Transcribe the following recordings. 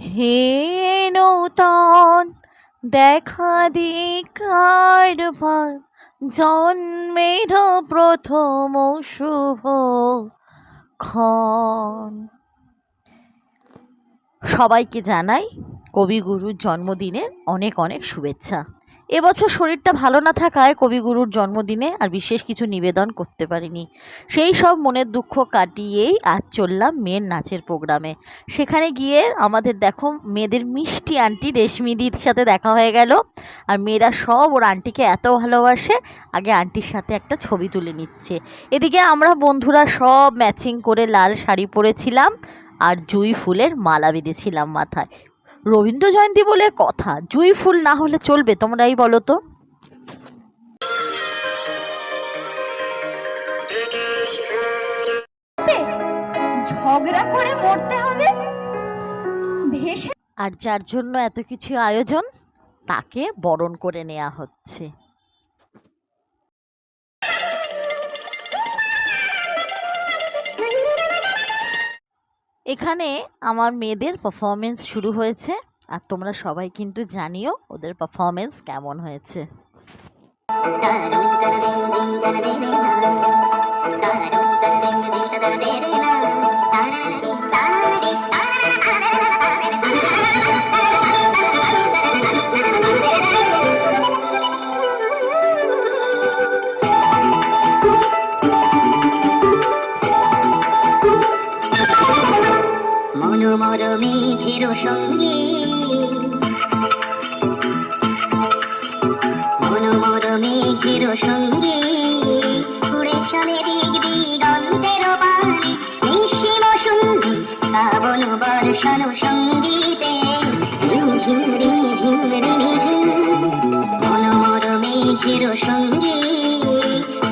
হে নূতন দেখা দিকার ভার, জন্মের প্রথম শুভ ক্ষণ। সবাইকে জানাই কবিগুরুর জন্মদিনের অনেক অনেক শুভেচ্ছা। এবছর শরীরটা ভালো না থাকায় কবিগুরুর জন্মদিনে আর বিশেষ কিছু নিবেদন করতে পারিনি। সেই সব মনের দুঃখ কাটিয়েই আজ চললাম মেয়ের নাচের প্রোগ্রামে। সেখানে গিয়ে আমাদের দেখো মেয়েদের মিষ্টি আন্টি রেশমিদির সাথে দেখা হয়ে গেল। আর মেয়েরা সব ওর আন্টিকে এত ভালোবাসে, আগে আন্টির সাথে একটা ছবি তুলে নিচ্ছে। এদিকে আমরা বন্ধুরা সব ম্যাচিং করে লাল শাড়ি পরেছিলাম আর জুঁই ফুলের মালা বেঁধেছিলাম মাথায়। রবীন্দ্র জয়ন্তী বলে কথা, জুঁই ফুল না হলে চলবে? তোমরাই বলো তো। ঝগড়া করে মরতে হবে। আর যার জন্য এত কিছু আয়োজন, তাকে বরণ করে নেওয়া হচ্ছে। এখানে আমার মেয়েদের পারফরমেন্স শুরু হয়েছে, আর তোমরা সবাই কিন্তু জানিও ওদের পারফরমেন্স কেমন হয়েছে। মনোমর মেঘের সঙ্গে মনোমর মেঘের সঙ্গে উড়ে চলে দিক দিগন্তের পানে, নিশিম সন্ধে শ্রাবণ বর্ষণ সঙ্গীতে রিমঝিম রিমঝিম রিমঝিম। মনোমর মেঘের সঙ্গে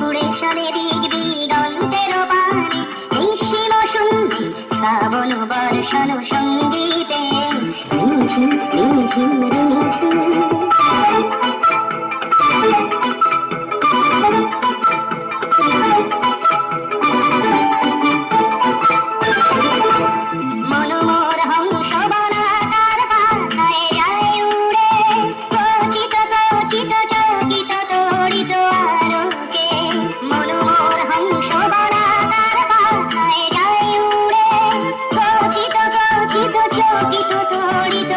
উড়ে চলে দিক দিগন্তের পানে, নিশিম সন্ধে শ্রাবণ বর্ষণ সঙ্গীতে রিমঝিম রিমঝিম রিমঝিম। মনোমর হংস বনাকার পাখায় যায় উড়ে, খচিত খচিত চকিত তড়িত আলোকে। মনোমর হংস বনাকার পাখায় যায় উড়ে, খচিত খচিত চকিত তড়িত